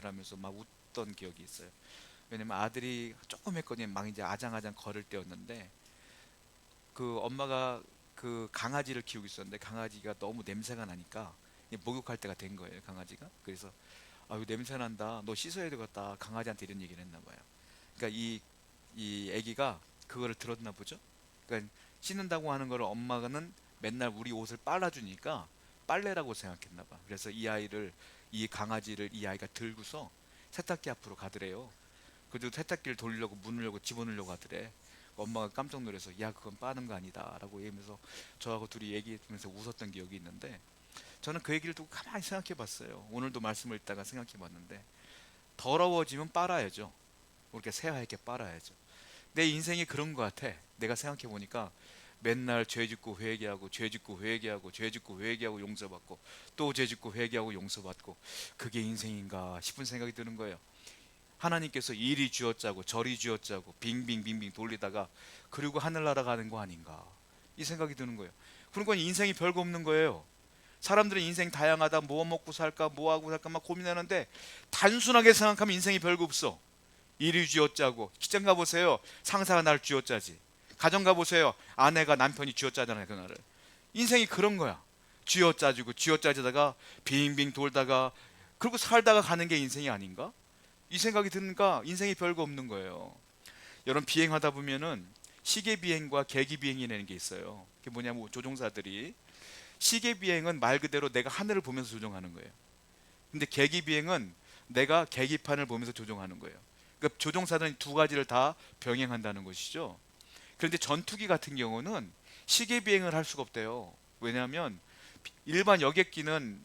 하면서 막 웃던 기억이 있어요. 왜냐면 아들이 조금 했거든요. 막 이제 아장아장 걸을 때였는데 그 엄마가 그 강아지를 키우고 있었는데 강아지가 너무 냄새가 나니까 이제 목욕할 때가 된 거예요, 강아지가. 그래서 아유 냄새 난다, 너 씻어야 되겠다, 강아지한테 이런 얘기를 했나 봐요. 그러니까 이 아기가 그거를 들었나 보죠. 그러니까 씻는다고 하는 거를 엄마는 맨날 우리 옷을 빨아주니까 빨래라고 생각했나 봐. 그래서 이 강아지를 이 아이가 들고서 세탁기 앞으로 가더래요. 그래도 세탁기를 돌리려고 문을 열고 집어넣으려고 하더래. 엄마가 깜짝 놀라서 야 그건 빠는 거 아니다 라고 얘기하면서 저하고 둘이 얘기하면서 웃었던 기억이 있는데, 저는 그 얘기를 두고 가만히 생각해 봤어요. 오늘도 말씀을 읽다가 생각해 봤는데 더러워지면 빨아야죠. 이렇게 새하얗게 빨아야죠. 내 인생이 그런 것 같아. 내가 생각해 보니까 맨날 죄 짓고 회개하고 죄 짓고 회개하고 죄 짓고 회개하고 용서받고 또 죄 짓고 회개하고 용서받고, 그게 인생인가 싶은 생각이 드는 거예요. 하나님께서 이리 쥐어짜고 저리 쥐어짜고 빙빙빙빙 돌리다가 그리고 하늘나라 가는 거 아닌가, 이 생각이 드는 거예요. 그러니까 인생이 별거 없는 거예요. 사람들은 인생 다양하다, 뭐 먹고 살까 뭐 하고 살까 막 고민하는데 단순하게 생각하면 인생이 별거 없어. 이리 쥐어짜고, 직장 가보세요, 상사가 날 쥐어짜지. 가정 가보세요, 아내가 남편이 쥐어짜잖아요 그날을. 인생이 그런 거야. 쥐어짜지고 쥐어짜지다가 빙빙 돌다가 그리고 살다가 가는 게 인생이 아닌가, 이 생각이 드니까 인생이 별거 없는 거예요. 여러분, 비행하다 보면은 시계 비행과 계기 비행이라는 게 있어요. 그게 뭐냐면 조종사들이, 시계 비행은 말 그대로 내가 하늘을 보면서 조종하는 거예요. 근데 계기 비행은 내가 계기판을 보면서 조종하는 거예요. 그러니까 조종사들은 두 가지를 다 병행한다는 것이죠. 그런데 전투기 같은 경우는 시계 비행을 할 수가 없대요. 왜냐하면 일반 여객기는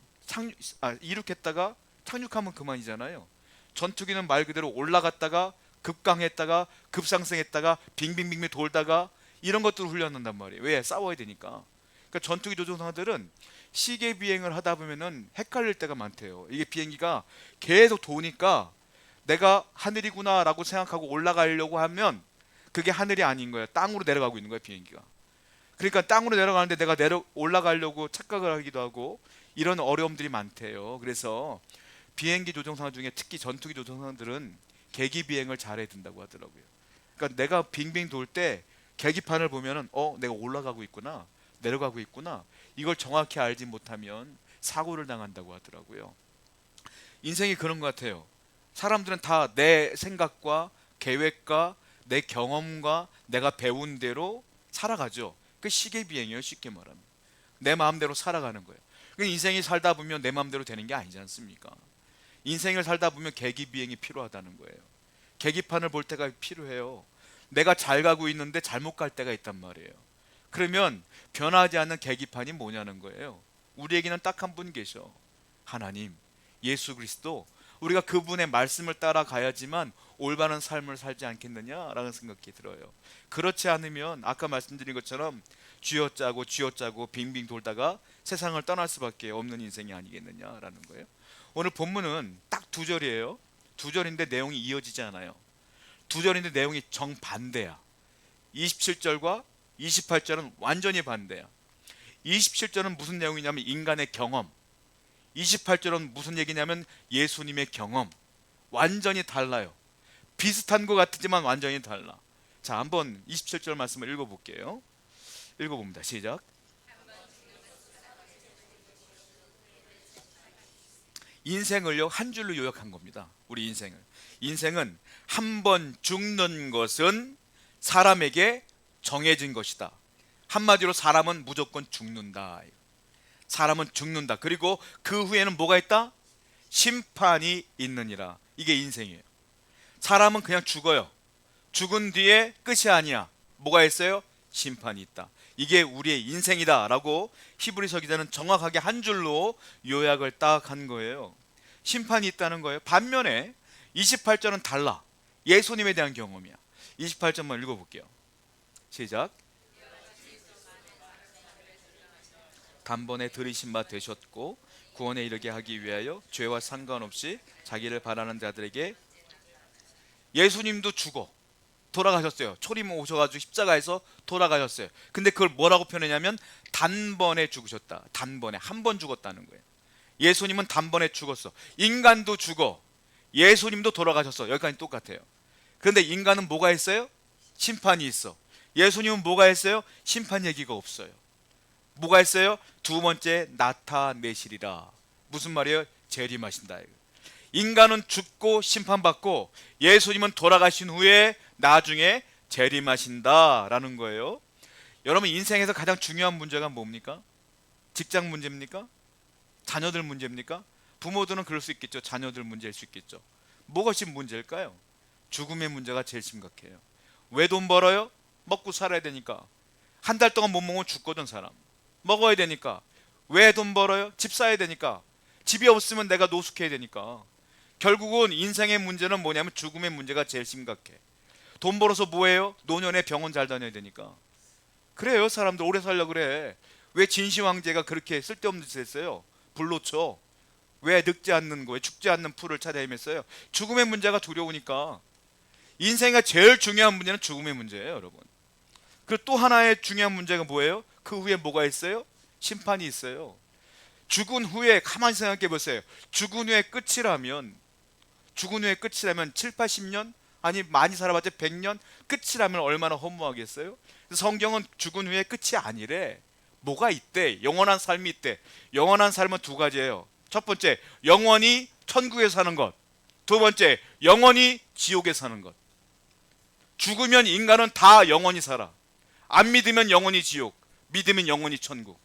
이륙했다가 착륙하면 그만이잖아요. 전투기는 말 그대로 올라갔다가 급강했다가 급상승했다가 빙빙빙빙 돌다가 이런 것들을 훈련한단 말이에요. 왜? 싸워야 되니까. 그러니까 전투기 조종사들은 시계 비행을 하다 보면은 헷갈릴 때가 많대요. 이게 비행기가 계속 도니까 내가 하늘이구나라고 생각하고 올라가려고 하면 그게 하늘이 아닌 거예요. 땅으로 내려가고 있는 거예요, 비행기가. 그러니까 땅으로 내려가는데 내가 올라가려고 착각을 하기도 하고 이런 어려움들이 많대요. 그래서 비행기 조종사 중에 특히 전투기 조종사들은 계기 비행을 잘해야 된다고 하더라고요. 그러니까 내가 빙빙 돌 때 계기판을 보면은 내가 올라가고 있구나, 내려가고 있구나, 이걸 정확히 알지 못하면 사고를 당한다고 하더라고요. 인생이 그런 것 같아요. 사람들은 다 내 생각과 계획과 내 경험과 내가 배운 대로 살아가죠. 그 시계 비행이에요, 쉽게 말하면. 내 마음대로 살아가는 거예요. 그 인생이 살다 보면 내 마음대로 되는 게 아니지 않습니까? 인생을 살다 보면 계기 비행이 필요하다는 거예요. 계기판을 볼 때가 필요해요. 내가 잘 가고 있는데 잘못 갈 때가 있단 말이에요. 그러면 변하지 않는 계기판이 뭐냐는 거예요. 우리에게는 딱 한 분 계셔. 하나님, 예수 그리스도. 우리가 그분의 말씀을 따라가야지만 올바른 삶을 살지 않겠느냐라는 생각이 들어요. 그렇지 않으면 아까 말씀드린 것처럼 쥐어짜고 쥐어짜고 빙빙 돌다가 세상을 떠날 수밖에 없는 인생이 아니겠느냐라는 거예요. 오늘 본문은 딱 두 절이에요. 두 절인데 내용이 이어지지 않아요. 두 절인데 내용이 정반대야. 27절과 28절은 완전히 반대야. 27절은 무슨 내용이냐면 인간의 경험, 28절은 무슨 얘기냐면 예수님의 경험. 완전히 달라요. 비슷한 것 같지만 완전히 달라. 자, 한번 27절 말씀을 읽어볼게요. 읽어봅니다. 시작. 인생을요 한 줄로 요약한 겁니다. 우리 인생은 한 번 죽는 것은 사람에게 정해진 것이다. 한마디로 사람은 무조건 죽는다. 사람은 죽는다. 그리고 그 후에는 뭐가 있다? 심판이 있느니라. 이게 인생이에요. 사람은 그냥 죽어요. 죽은 뒤에 끝이 아니야. 뭐가 있어요? 심판이 있다. 이게 우리의 인생이다 라고 히브리서 기자는 정확하게 한 줄로 요약을 딱 한 거예요. 심판이 있다는 거예요. 반면에 28절은 달라. 예수님에 대한 경험이야. 28절만 읽어볼게요. 시작. 단번에 들이신 바 되셨고 구원에 이르게 하기 위하여 죄와 상관없이 자기를 바라는 자들에게. 예수님도 죽어 돌아가셨어요. 초림 오셔가지고 십자가에서 돌아가셨어요. 근데 그걸 뭐라고 표현하냐면 단번에 죽으셨다. 단번에 한 번 죽었다는 거예요. 예수님은 단번에 죽었어. 인간도 죽어. 예수님도 돌아가셨어. 여기까지 똑같아요. 그런데 인간은 뭐가 있어요? 심판이 있어. 예수님은 뭐가 있어요? 심판 얘기가 없어요. 뭐가 있어요? 두 번째 나타내시리라. 무슨 말이에요? 재림하신다. 인간은 죽고 심판받고 예수님은 돌아가신 후에 나중에 재림하신다라는 거예요. 여러분 인생에서 가장 중요한 문제가 뭡니까? 직장 문제입니까? 자녀들 문제입니까? 부모들은 그럴 수 있겠죠. 자녀들 문제일 수 있겠죠. 무엇이 문제일까요? 죽음의 문제가 제일 심각해요. 왜 돈 벌어요? 먹고 살아야 되니까. 한 달 동안 못 먹으면 죽거든 사람. 먹어야 되니까. 왜 돈 벌어요? 집 사야 되니까. 집이 없으면 내가 노숙해야 되니까. 결국은 인생의 문제는 뭐냐면 죽음의 문제가 제일 심각해. 돈 벌어서 뭐해요? 노년에 병원 잘 다녀야 되니까. 그래요. 사람들 오래 살려 그래. 왜 진시황제가 그렇게 쓸데없는 짓을 했어요? 불로 쳐. 왜 늙지 않는 거예요? 죽지 않는 풀을 찾아 헤맸어요? 죽음의 문제가 두려우니까. 인생의 제일 중요한 문제는 죽음의 문제예요, 여러분. 그리고 또 하나의 중요한 문제가 뭐예요? 그 후에 뭐가 있어요? 심판이 있어요. 죽은 후에 가만히 생각해 보세요. 죽은 후에 끝이라면 7, 80년? 아니 많이 살아봤자 100년? 끝이라면 얼마나 허무하겠어요? 성경은 죽은 후에 끝이 아니래. 뭐가 있대? 영원한 삶이 있대. 영원한 삶은 두 가지예요. 첫 번째, 영원히 천국에 사는 것. 두 번째, 영원히 지옥에 사는 것. 죽으면 인간은 다 영원히 살아. 안 믿으면 영원히 지옥, 믿으면 영원히 천국.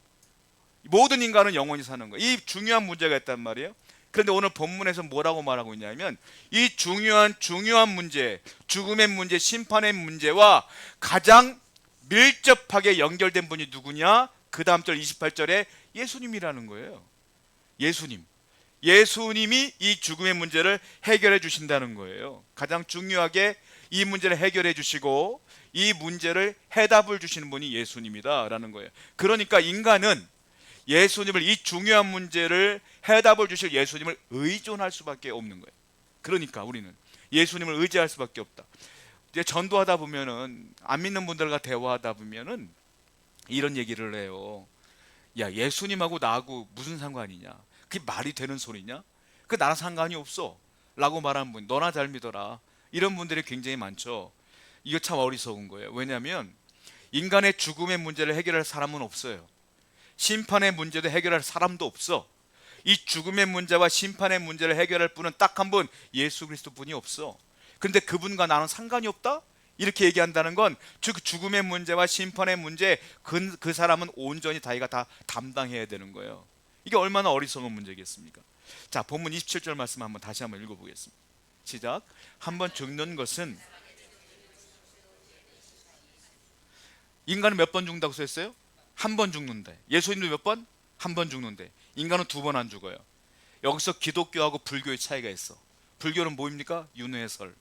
모든 인간은 영원히 사는 거예요. 이 중요한 문제가 있단 말이에요. 그런데 오늘 본문에서 뭐라고 말하고 있냐면 이 중요한 문제, 죽음의 문제, 심판의 문제와 가장 밀접하게 연결된 분이 누구냐? 그 다음 절 28절에 예수님이라는 거예요. 예수님이 이 죽음의 문제를 해결해 주신다는 거예요. 가장 중요하게 이 문제를 해결해 주시고 이 문제를 해답을 주시는 분이 예수님이다라는 거예요. 그러니까 인간은 예수님을, 이 중요한 문제를 해답을 주실 예수님을 의존할 수밖에 없는 거예요. 그러니까 우리는 예수님을 의지할 수밖에 없다. 이제 전도하다 보면은, 안 믿는 분들과 대화하다 보면은 이런 얘기를 해요. 야, 예수님하고 나하고 무슨 상관이냐? 그게 말이 되는 소리냐? 그 나랑 상관이 없어 라고 말하는 분, 너나 잘 믿어라, 이런 분들이 굉장히 많죠. 이거 참 어리석은 거예요. 왜냐하면 인간의 죽음의 문제를 해결할 사람은 없어요. 심판의 문제도 해결할 사람도 없어. 이 죽음의 문제와 심판의 문제를 해결할 분은 딱 한 분, 예수 그리스도 분이 없어. 근데 그분과 나는 상관이 없다? 이렇게 얘기한다는 건 죽음의 문제와 심판의 문제, 그 사람은 온전히 자기가 다 담당해야 되는 거예요. 이게 얼마나 어리석은 문제겠습니까? 자, 본문 27절 말씀 한번 다시 한번 읽어보겠습니다. 시작. 한번 죽는 것은, 인간은 몇 번 죽는다고 써있어요? 한 번 죽는데. 예수님도 몇 번? 한 번 죽는데. 인간은 두 번 안 죽어요. 여기서 기독교하고 불교의 차이가 있어. 불교는 뭐입니까? 윤회의 설.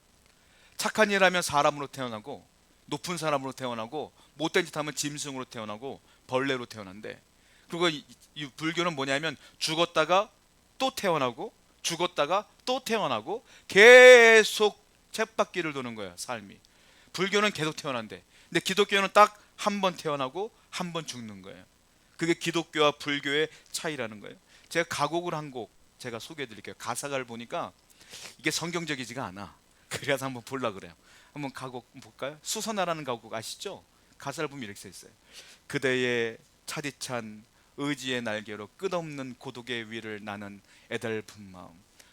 착한 일 하면 사람으로 태어나고, 높은 사람으로 태어나고, 못된 짓 하면 짐승으로 태어나고, 벌레로 태어난대. 그리고 이 불교는 뭐냐면 죽었다가 또 태어나고, 죽었다가 또 태어나고, 계속 쳇바퀴를 도는 거야, 삶이. 불교는 계속 태어난대. 근데 기독교는 딱 한 번 태어나고 한 번 죽는 거예요. 그게 기독교와 불교의 차이라는 거예요. 제가 가곡을 한 곡 제가 소개해 드릴게요. 가사를 보니까 이게 성경적이지가 않아. 그래서 한번 보려고 그래요. 한번 가곡 볼까요? 수선화라는 가곡 아시죠? 가사를 보면 이렇게 써 있어요. 그대의 차디찬 의지의 날개로 끝없는 고독의 위를 나는 애달픈 마음,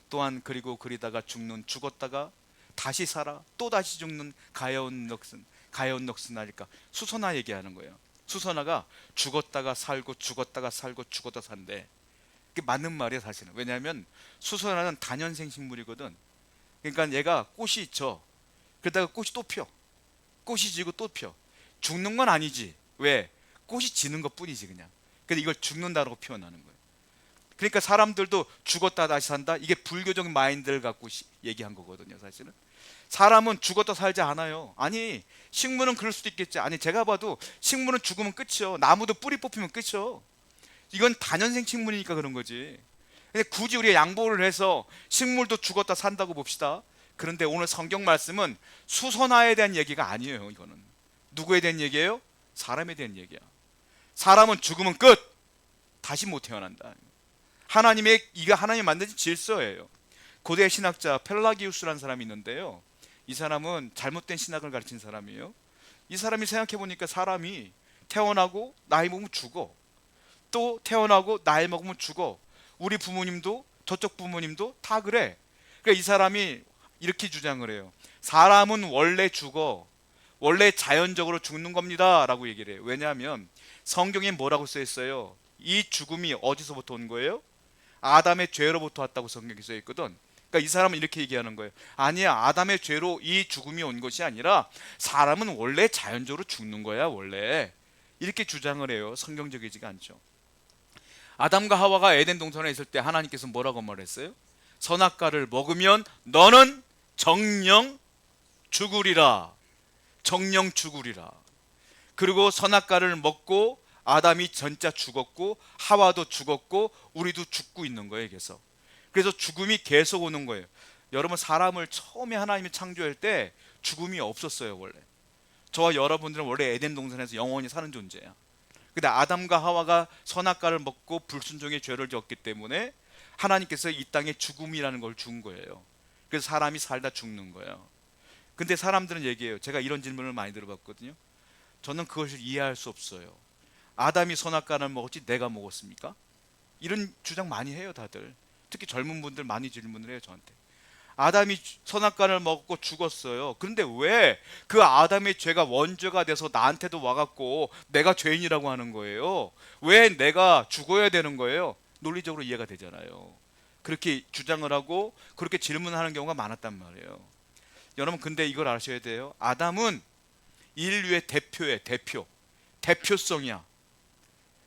또한 그리고 그리다가 죽었다가 다시 살아 또 다시 죽는 가여운 넋은 아닐까. 수선화 얘기하는 거예요. 수선화가 죽었다가 살고 죽었다가 살고 죽었다 산대. 그게 맞는 말이야 사실은. 왜냐하면 수선화는 단연생 식물이거든. 그러니까 얘가 꽃이 있죠. 그러다가 꽃이 또 펴. 꽃이 지고 또 펴. 죽는 건 아니지. 왜? 꽃이 지는 것 뿐이지 그냥. 근데 이걸 죽는다라고 표현하는 거예요. 그러니까 사람들도 죽었다 다시 산다, 이게 불교적 마인드를 갖고 얘기한 거거든요 사실은. 사람은 죽었다 살지 않아요. 아니, 식물은 그럴 수도 있겠지. 아니, 제가 봐도 식물은 죽으면 끝이요. 나무도 뿌리 뽑히면 끝이요. 이건 단연생 식물이니까 그런 거지. 근데 굳이 우리가 양보를 해서 식물도 죽었다 산다고 봅시다. 그런데 오늘 성경 말씀은 수선화에 대한 얘기가 아니에요. 이거는 누구에 대한 얘기예요? 사람에 대한 얘기야. 사람은 죽으면 끝. 다시 못 태어난다. 이게 하나님이 만든 질서예요. 고대 신학자 펠라기우스라는 사람이 있는데요. 이 사람은 잘못된 신학을 가르친 사람이에요. 이 사람이 생각해 보니까 사람이 태어나고 나이 먹으면 죽어. 또 태어나고 나이 먹으면 죽어. 우리 부모님도 저쪽 부모님도 다 그래. 그러니까 이 사람이 이렇게 주장을 해요. 사람은 원래 죽어. 원래 자연적으로 죽는 겁니다 라고 얘기를 해요. 왜냐하면 성경에 뭐라고 써 있어요? 이 죽음이 어디서부터 온 거예요? 아담의 죄로부터 왔다고 성경에 써 있거든. 그러니까 이 사람은 이렇게 얘기하는 거예요. 아니야, 아담의 죄로 이 죽음이 온 것이 아니라 사람은 원래 자연적으로 죽는 거야, 원래. 이렇게 주장을 해요. 성경적이지가 않죠. 아담과 하와가 에덴 동산에 있을 때 하나님께서 뭐라고 말했어요? 선악과를 먹으면 너는 정령 죽으리라. 정령 죽으리라. 그리고 선악과를 먹고 아담이 전자 죽었고 하와도 죽었고 우리도 죽고 있는 거예요. 그래서 죽음이 계속 오는 거예요. 여러분, 사람을 처음에 하나님이 창조할 때 죽음이 없었어요. 원래 저와 여러분들은 원래 에덴 동산에서 영원히 사는 존재야. 근데 아담과 하와가 선악과를 먹고 불순종의 죄를 지었기 때문에 하나님께서 이 땅에 죽음이라는 걸 준 거예요. 그래서 사람이 살다 죽는 거예요. 근데 사람들은 얘기해요. 제가 이런 질문을 많이 들어봤거든요. 저는 그것을 이해할 수 없어요. 아담이 선악과를 먹었지 내가 먹었습니까? 이런 주장 많이 해요, 다들. 특히 젊은 분들 많이 질문을 해요, 저한테. 아담이 선악과를 먹고 죽었어요. 그런데 왜 그 아담의 죄가 원죄가 돼서 나한테도 와갖고 내가 죄인이라고 하는 거예요? 왜 내가 죽어야 되는 거예요? 논리적으로 이해가 되잖아요. 그렇게 주장을 하고 그렇게 질문하는 경우가 많았단 말이에요. 여러분, 근데 이걸 아셔야 돼요. 아담은 인류의 대표예요. 대표성이야.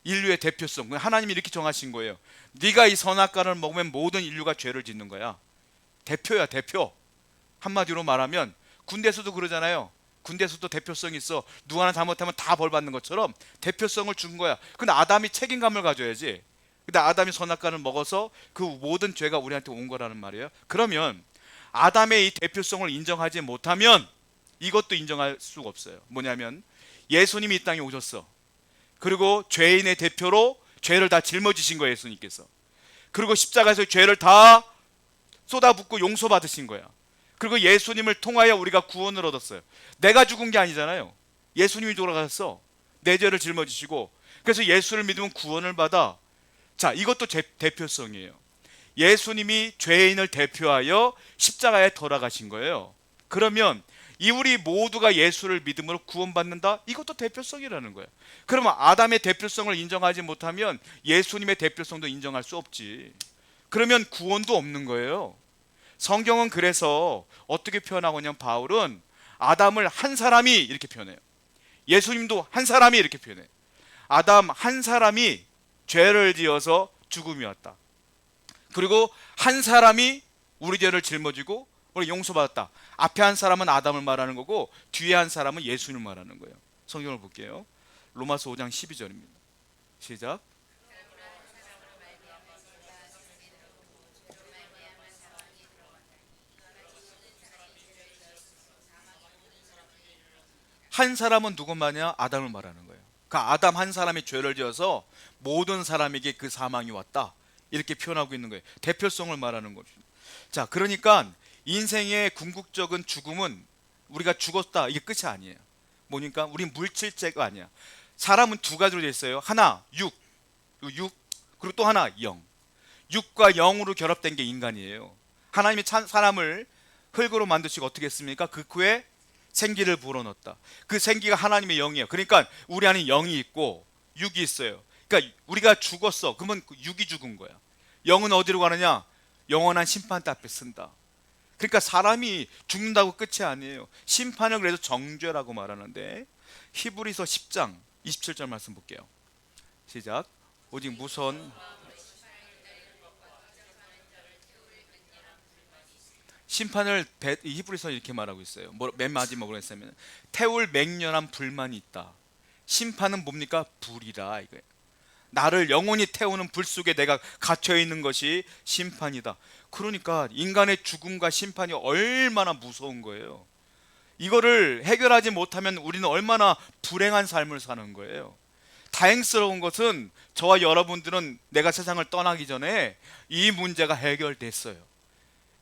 인류의 대표성. 하나님이 이렇게 정하신 거예요. 네가 이 선악과를 먹으면 모든 인류가 죄를 짓는 거야. 대표야, 대표. 한마디로 말하면 군대에서도 그러잖아요. 군대에서도 대표성이 있어. 누구 하나 잘못하면 다 벌 받는 것처럼 대표성을 준 거야. 근데 아담이 책임감을 가져야지. 근데 아담이 선악과를 먹어서 그 모든 죄가 우리한테 온 거라는 말이에요. 그러면 아담의 이 대표성을 인정하지 못하면 이것도 인정할 수가 없어요. 뭐냐면 예수님이 이 땅에 오셨어. 그리고 죄인의 대표로 죄를 다 짊어지신 거예요, 예수님께서. 그리고 십자가에서 죄를 다 쏟아붓고 용서받으신 거야. 그리고 예수님을 통하여 우리가 구원을 얻었어요. 내가 죽은 게 아니잖아요. 예수님이 돌아가셨어. 내 죄를 짊어지시고. 그래서 예수를 믿으면 구원을 받아. 자, 이것도 대표성이에요. 예수님이 죄인을 대표하여 십자가에 돌아가신 거예요. 그러면 이 우리 모두가 예수를 믿음으로 구원받는다? 이것도 대표성이라는 거예요. 그러면 아담의 대표성을 인정하지 못하면 예수님의 대표성도 인정할 수 없지. 그러면 구원도 없는 거예요. 성경은 그래서 어떻게 표현하고 있냐면 바울은 아담을 한 사람이 이렇게 표현해요. 예수님도 한 사람이 이렇게 표현해요. 아담 한 사람이 죄를 지어서 죽음이 왔다. 그리고 한 사람이 우리 죄를 짊어지고 우리 용서받았다. 앞에 한 사람은 아담을 말하는 거고 뒤에 한 사람은 예수님을 말하는 거예요. 성경을 볼게요. 로마서 5장 12절입니다. 시작. 한 사람은 누구 말이냐? 아담을 말하는 거예요. 그 아담 한 사람이 죄를 지어서 모든 사람에게 그 사망이 왔다. 이렇게 표현하고 있는 거예요. 대표성을 말하는 거죠. 자, 그러니까 인생의 궁극적인 죽음은 우리가 죽었다, 이게 끝이 아니에요. 뭐니까 우리 물질죄가 아니야. 사람은 두 가지로 되어 있어요. 하나 육, 그리고 또 하나 영. 육과 영으로 결합된 게 인간이에요. 하나님이 사람을 흙으로 만드시고 어떻게 했습니까? 그 후에 생기를 불어넣었다. 그 생기가 하나님의 영이에요. 그러니까 우리 안에 영이 있고 육이 있어요. 그러니까 우리가 죽었어. 그러면 육이 죽은 거야. 영은 어디로 가느냐? 영원한 심판대 앞에 쓴다. 그러니까 사람이 죽는다고 끝이 아니에요. 심판을 그래서 정죄라고 말하는데 히브리서 10장 27절 말씀 볼게요. 시작. 오직 무서운 심판을 히브리서 이렇게 말하고 있어요. 맨 마지막으로 했으면 태울 맹렬한 불만이 있다. 심판은 뭡니까? 불이다 이거예요. 나를 영원히 태우는 불 속에 내가 갇혀 있는 것이 심판이다. 그러니까 인간의 죽음과 심판이 얼마나 무서운 거예요. 이거를 해결하지 못하면 우리는 얼마나 불행한 삶을 사는 거예요. 다행스러운 것은 저와 여러분들은 내가 세상을 떠나기 전에 이 문제가 해결됐어요.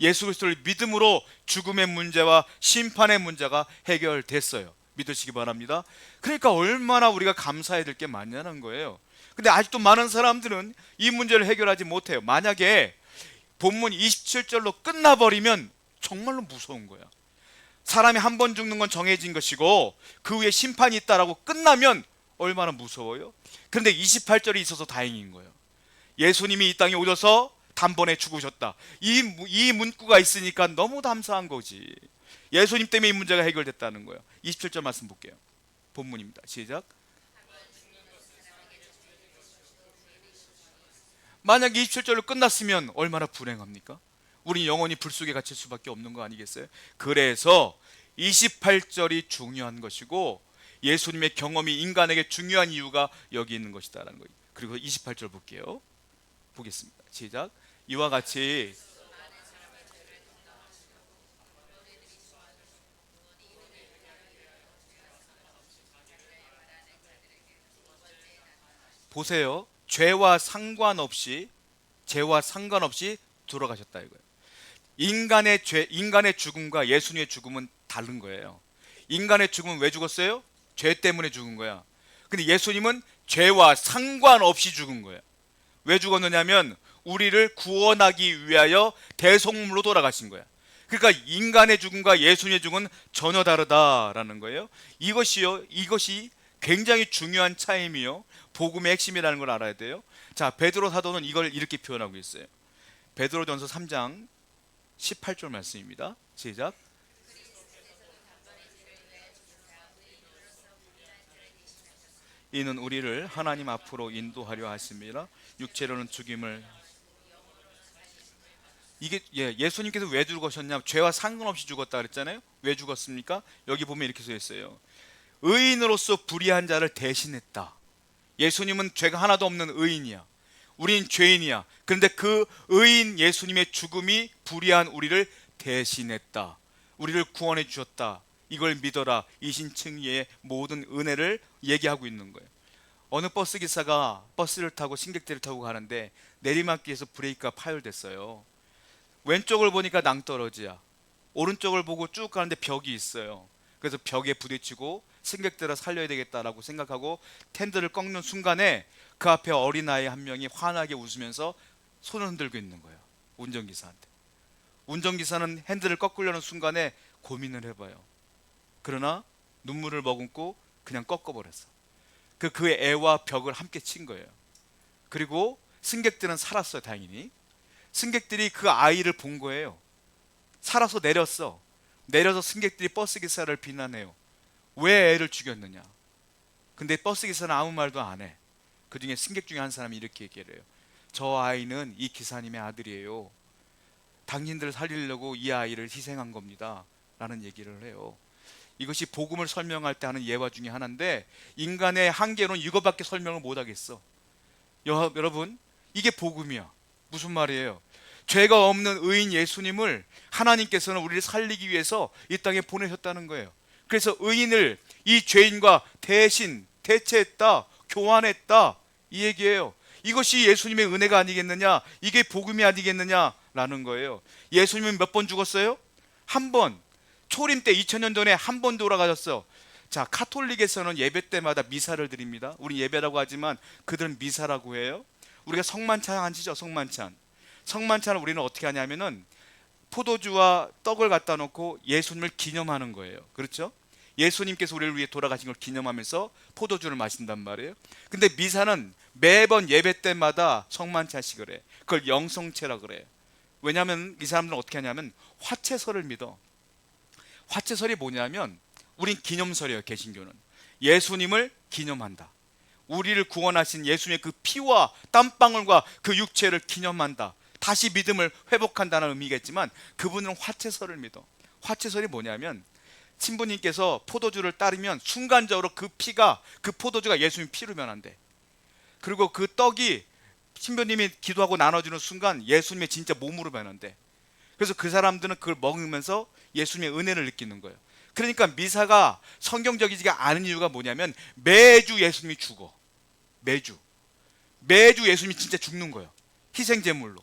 예수 그리스도를 믿음으로 죽음의 문제와 심판의 문제가 해결됐어요. 믿으시기 바랍니다. 그러니까 얼마나 우리가 감사해야 될 게 많냐는 거예요. 근데 아직도 많은 사람들은 이 문제를 해결하지 못해요. 만약에 본문 27절로 끝나버리면 정말로 무서운 거야. 사람이 한 번 죽는 건 정해진 것이고 그 후에 심판이 있다라고 끝나면 얼마나 무서워요. 그런데 28절이 있어서 다행인 거예요. 예수님이 이 땅에 오셔서 단번에 죽으셨다. 이 문구가 있으니까 너무 감사한 거지. 예수님 때문에 이 문제가 해결됐다는 거예요. 27절 말씀 볼게요. 본문입니다. 시작. 만약에 27절로 끝났으면 얼마나 불행합니까? 우리 영원히 불 속에 갇힐 수밖에 없는 거 아니겠어요? 그래서 28절이 중요한 것이고 예수님의 경험이 인간에게 중요한 이유가 여기 있는 것이다라는 거예요. 그리고 28절 볼게요. 보겠습니다. 시작. 이와 같이 보세요. 죄와 상관없이 돌아가셨다 이거예요. 인간의 죄, 인간의 죽음과 예수님의 죽음은 다른 거예요. 인간의 죽음은 왜 죽었어요? 죄 때문에 죽은 거야. 근데 예수님은 죄와 상관없이 죽은 거예요. 왜 죽었느냐면 우리를 구원하기 위하여 대속물로 돌아가신 거야. 그러니까 인간의 죽음과 예수님의 죽음은 전혀 다르다라는 거예요. 이것이 굉장히 중요한 차이이요 복음의 핵심이라는 걸 알아야 돼요. 자, 베드로 사도는 이걸 이렇게 표현하고 있어요. 베드로전서 3장 18절 말씀입니다. 시작. 이는 우리를 하나님 앞으로 인도하려 하심이라 육체로는 죽임을. 이게 예수님께서 왜 죽으셨냐? 죄와 상관없이 죽었다 그랬잖아요. 왜 죽었습니까? 여기 보면 이렇게 써 있어요. 의인으로서 불의한 자를 대신했다. 예수님은 죄가 하나도 없는 의인이야. 우린 죄인이야. 그런데 그 의인 예수님의 죽음이 불의한 우리를 대신했다. 우리를 구원해 주셨다. 이걸 믿어라. 이신칭의의 모든 은혜를 얘기하고 있는 거예요. 어느 버스 기사가 버스를 타고 승객들을 타고 가는데 내리막길에서 브레이크가 파열됐어요. 왼쪽을 보니까 낭떠러지야. 오른쪽을 보고 쭉 가는데 벽이 있어요. 그래서 벽에 부딪히고 승객들을 살려야 되겠다라고 생각하고 핸들을 꺾는 순간에 그 앞에 어린아이 한 명이 환하게 웃으면서 손을 흔들고 있는 거예요. 운전기사한테. 운전기사는 핸들을 꺾으려는 순간에 고민을 해봐요. 그러나 눈물을 머금고 그냥 꺾어버렸어. 그의 애와 벽을 함께 친 거예요. 그리고 승객들은 살았어요. 다행히. 승객들이 그 아이를 본 거예요. 살아서 내렸어. 내려서 승객들이 버스기사를 비난해요. 왜 애를 죽였느냐? 근데 버스기사는 아무 말도 안 해. 그 중에 승객 중에 한 사람이 이렇게 얘기를 해요. 저 아이는 이 기사님의 아들이에요. 당신들을 살리려고 이 아이를 희생한 겁니다. 라는 얘기를 해요. 이것이 복음을 설명할 때 하는 예화 중에 하나인데 인간의 한계로는 이거밖에 설명을 못 하겠어. 여러분, 이게 복음이야. 무슨 말이에요? 죄가 없는 의인 예수님을 하나님께서는 우리를 살리기 위해서 이 땅에 보내셨다는 거예요. 그래서 의인을 이 죄인과 대체했다, 교환했다, 이 얘기예요. 이것이 예수님의 은혜가 아니겠느냐? 이게 복음이 아니겠느냐라는 거예요. 예수님은 몇 번 죽었어요? 한 번. 초림 때 2000년 전에 한 번 돌아가셨어. 자, 카톨릭에서는 예배 때마다 미사를 드립니다. 우리 예배라고 하지만 그들은 미사라고 해요. 우리가 성만찬 하시죠? 성만찬을 우리는 어떻게 하냐면은 포도주와 떡을 갖다 놓고 예수님을 기념하는 거예요. 그렇죠? 예수님께서 우리를 위해 돌아가신 걸 기념하면서 포도주를 마신단 말이에요. 근데 미사는 매번 예배 때마다 성만찬식을 해. 그걸 영성체라 그래요. 왜냐하면 이 사람들은 어떻게 하냐면 화채설을 믿어. 화채설이 뭐냐면 우린 기념설이에요. 개신교는 예수님을 기념한다. 우리를 구원하신 예수님의 그 피와 땀방울과 그 육체를 기념한다. 다시 믿음을 회복한다는 의미겠지만 그분은 화채설을 믿어. 화채설이 뭐냐면 신부님께서 포도주를 따르면 순간적으로 그 피가, 그 포도주가 예수님 피로 변한대. 그리고 그 떡이 신부님이 기도하고 나눠주는 순간 예수님의 진짜 몸으로 변한대. 그래서 그 사람들은 그걸 먹으면서 예수님의 은혜를 느끼는 거예요. 그러니까 미사가 성경적이지가 않은 이유가 뭐냐면 매주 예수님이 죽어. 매주 예수님이 진짜 죽는 거예요. 희생제물로.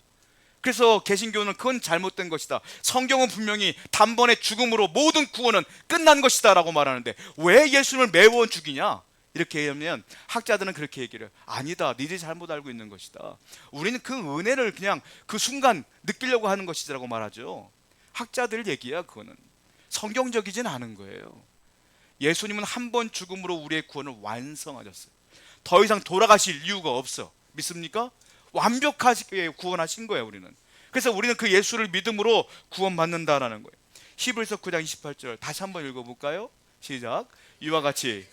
그래서 개신교는 그건 잘못된 것이다. 성경은 분명히 단번에 죽음으로 모든 구원은 끝난 것이다 라고 말하는데 왜 예수님을 매번 죽이냐? 이렇게 하면 학자들은 그렇게 얘기를 해요. 아니다, 니들이 잘못 알고 있는 것이다. 우리는 그 은혜를 그냥 그 순간 느끼려고 하는 것이라고 말하죠. 학자들 얘기야. 그거는 성경적이진 않은 거예요. 예수님은 한 번 죽음으로 우리의 구원을 완성하셨어요. 더 이상 돌아가실 이유가 없어. 믿습니까? 완벽하게 구원하신 거예요. 우리는. 그래서 우리는 그 예수를 믿음으로 구원받는다라는 거예요. 히브리서 9장 28절 다시 한번 읽어볼까요? 시작. 이와 같이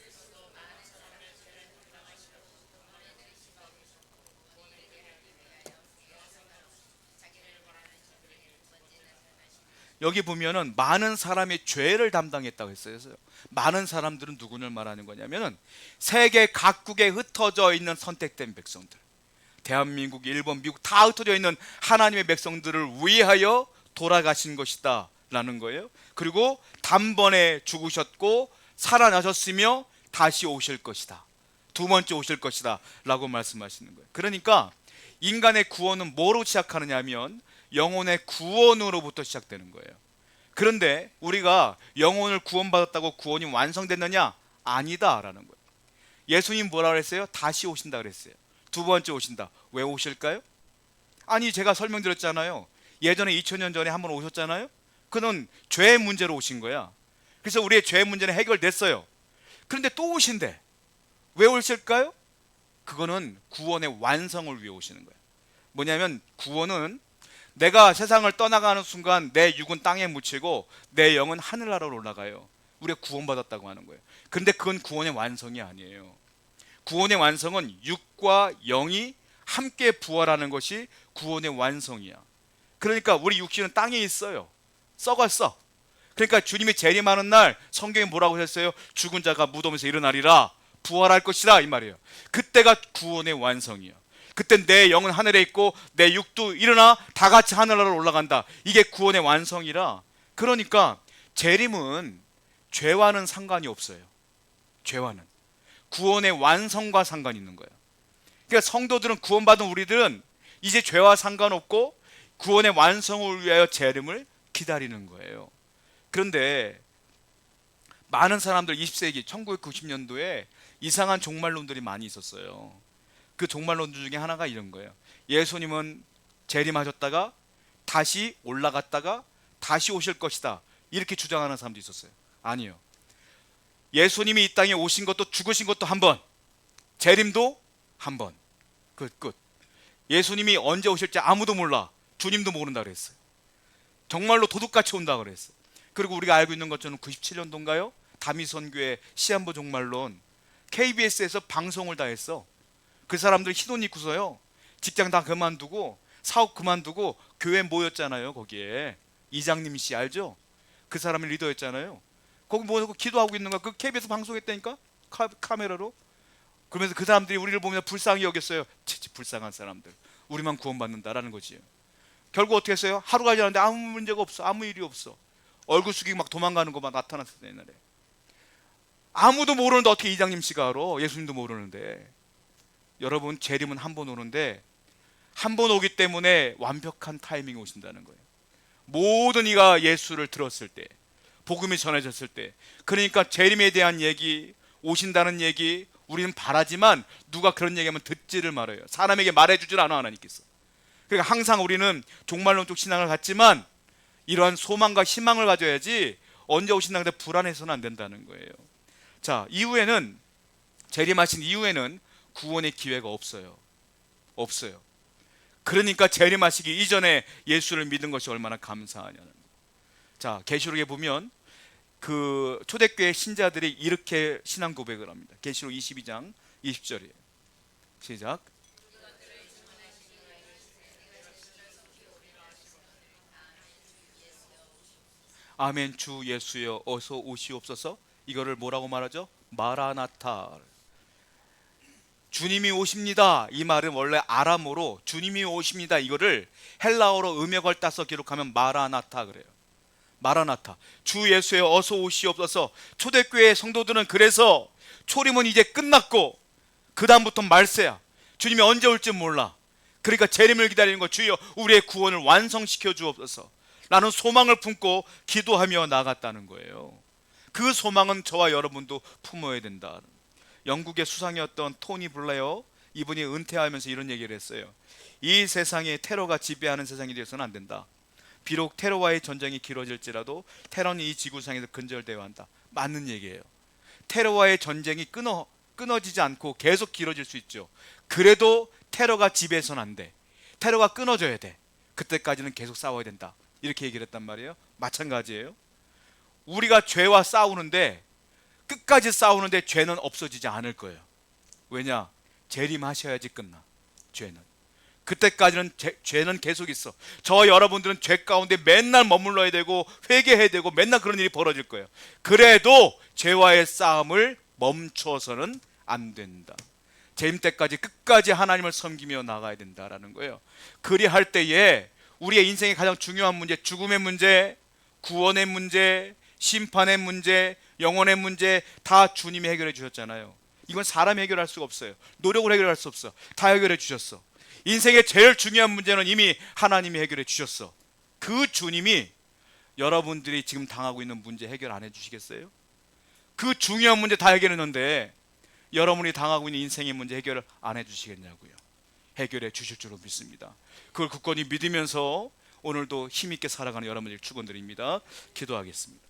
여기 보면은 많은 사람의 죄를 담당했다고 했어요. 많은 사람들은 누구를 말하는 거냐면은 세계 각국에 흩어져 있는 선택된 백성들, 대한민국, 일본, 미국 다 흩어져 있는 하나님의 백성들을 위하여 돌아가신 것이다 라는 거예요. 그리고 단번에 죽으셨고 살아나셨으며 다시 오실 것이다, 두 번째 오실 것이다 라고 말씀하시는 거예요. 그러니까 인간의 구원은 뭐로 시작하느냐 하면 영혼의 구원으로부터 시작되는 거예요. 그런데 우리가 영혼을 구원받았다고 구원이 완성됐느냐? 아니다 라는 거예요. 예수님 뭐라 그랬어요? 다시 오신다 그랬어요. 두 번째 오신다. 왜 오실까요? 아니, 제가 설명드렸잖아요. 예전에 2000년 전에 한번 오셨잖아요. 그는 죄의 문제로 오신 거야. 그래서 우리의 죄의 문제는 해결됐어요. 그런데 또 오신대. 왜 오실까요? 그거는 구원의 완성을 위해 오시는 거예요. 뭐냐면 구원은 내가 세상을 떠나가는 순간 내 육은 땅에 묻히고 내 영은 하늘나라로 올라가요. 우리가 구원받았다고 하는 거예요. 그런데 그건 구원의 완성이 아니에요. 구원의 완성은 육과 영이 함께 부활하는 것이 구원의 완성이야. 그러니까 우리 육신은 땅에 있어요. 썩었어. 그러니까 주님이 재림하는 날 성경에 뭐라고 하셨어요? 죽은 자가 무덤에서 일어나리라, 부활할 것이다 이 말이에요. 그때가 구원의 완성이야. 그때 내 영은 하늘에 있고 내 육도 일어나 다 같이 하늘나라로 올라간다. 이게 구원의 완성이라. 그러니까 재림은 죄와는 상관이 없어요. 죄와는 구원의 완성과 상관이 있는 거예요. 그러니까 성도들은, 구원받은 우리들은 이제 죄와 상관없고 구원의 완성을 위하여 재림을 기다리는 거예요. 그런데 많은 사람들 20세기 1990년도에 이상한 종말론들이 많이 있었어요. 그 종말론들 중에 하나가 이런 거예요. 예수님은 재림하셨다가 다시 올라갔다가 다시 오실 것이다, 이렇게 주장하는 사람도 있었어요. 아니요. 예수님이 이 땅에 오신 것도 죽으신 것도 한 번, 재림도 한 번. 끝. 예수님이 언제 오실지 아무도 몰라. 주님도 모른다 그랬어요. 정말로 도둑같이 온다 그랬어요. 그리고 우리가 알고 있는 것처럼 97년도인가요? 다미선교회 시한부 종말론 KBS에서 방송을 다 했어. 그 사람들 흰옷 입고서요, 직장 다 그만두고 사업 그만두고 교회 모였잖아요. 거기에 이장님 씨 알죠? 그 사람이 리더였잖아요. 거기 모여서 기도하고 있는 거야. 그 KBS 방송했다니까, 카메라로. 그러면서 그 사람들이 우리를 보면서 불쌍히 여겼어요. 불쌍한 사람들, 우리만 구원받는다라는 거지. 결국 어떻게 했어요? 하루가 지났는데 아무 문제가 없어. 아무 일이 없어. 얼굴 숙이고 막 도망가는 거 막 나타났어요 옛날에. 아무도 모르는데 어떻게 이장님 씨가 알아? 예수님도 모르는데. 여러분, 재림은 한 번 오는데 한 번 오기 때문에 완벽한 타이밍이 오신다는 거예요. 모든 이가 예수를 들었을 때, 복음이 전해졌을 때, 그러니까 재림에 대한 얘기, 오신다는 얘기 우리는 바라지만 누가 그런 얘기하면 듣지를 말아요. 사람에게 말해주질 않아 하나님께서. 그러니까 항상 우리는 종말론적 신앙을 갖지만 이러한 소망과 희망을 가져야지 언제 오신다는데 불안해서는 안 된다는 거예요. 자, 이후에는, 재림하신 이후에는 구원의 기회가 없어요. 그러니까 재림하시기 이전에 예수를 믿은 것이 얼마나 감사하냐는 거예요. 자, 계시록에 보면 그 초대교회 신자들이 이렇게 신앙 고백을 합니다. 계시록 22장 20절이에요. 시작. 아멘. 주 예수여 어서 오시옵소서. 이거를 뭐라고 말하죠? 마라나타. 주님이 오십니다. 이 말은 원래 아람어로 주님이 오십니다, 이거를 헬라어로 음역을 따서 기록하면 마라나타 그래요. 마라나타. 주 예수여 어서 오시옵소서. 초대교회 성도들은 그래서 초림은 이제 끝났고 그 다음부터 말세야. 주님이 언제 올지 몰라. 그러니까 재림을 기다리는 것, 주여 우리의 구원을 완성시켜 주옵소서. 라는 소망을 품고 기도하며 나갔다는 거예요. 그 소망은 저와 여러분도 품어야 된다. 영국의 수상이었던 토니 블레어, 이분이 은퇴하면서 이런 얘기를 했어요. 이 세상에 테러가 지배하는 세상이 되어서는 안 된다. 비록 테러와의 전쟁이 길어질지라도 테러는 이 지구상에서 근절되어야 한다. 맞는 얘기예요. 테러와의 전쟁이 끊어지지 않고 계속 길어질 수 있죠. 그래도 테러가 지배해서는 안 돼. 테러가 끊어져야 돼. 그때까지는 계속 싸워야 된다. 이렇게 얘기를 했단 말이에요. 마찬가지예요. 우리가 죄와 싸우는데, 끝까지 싸우는데 죄는 없어지지 않을 거예요. 왜냐? 재림하셔야지 끝나. 죄는 그때까지는 죄는 계속 있어. 저와 여러분들은 죄 가운데 맨날 머물러야 되고 회개해야 되고 맨날 그런 일이 벌어질 거예요. 그래도 죄와의 싸움을 멈춰서는 안 된다. 재림 때까지 끝까지 하나님을 섬기며 나가야 된다라는 거예요. 그리할 때에 우리의 인생의 가장 중요한 문제, 죽음의 문제, 구원의 문제, 심판의 문제, 영혼의 문제 다 주님이 해결해 주셨잖아요. 이건 사람이 해결할 수가 없어요. 노력을 해결할 수 없어. 다 해결해 주셨어. 인생의 제일 중요한 문제는 이미 하나님이 해결해 주셨어. 그 주님이 여러분들이 지금 당하고 있는 문제 해결 안 해주시겠어요? 그 중요한 문제 다 해결했는데 여러분이 당하고 있는 인생의 문제 해결을 안 해주시겠냐고요. 해결해 주실 줄로 믿습니다. 그걸 굳건히 믿으면서 오늘도 힘있게 살아가는 여러분들 축원드립니다. 기도하겠습니다.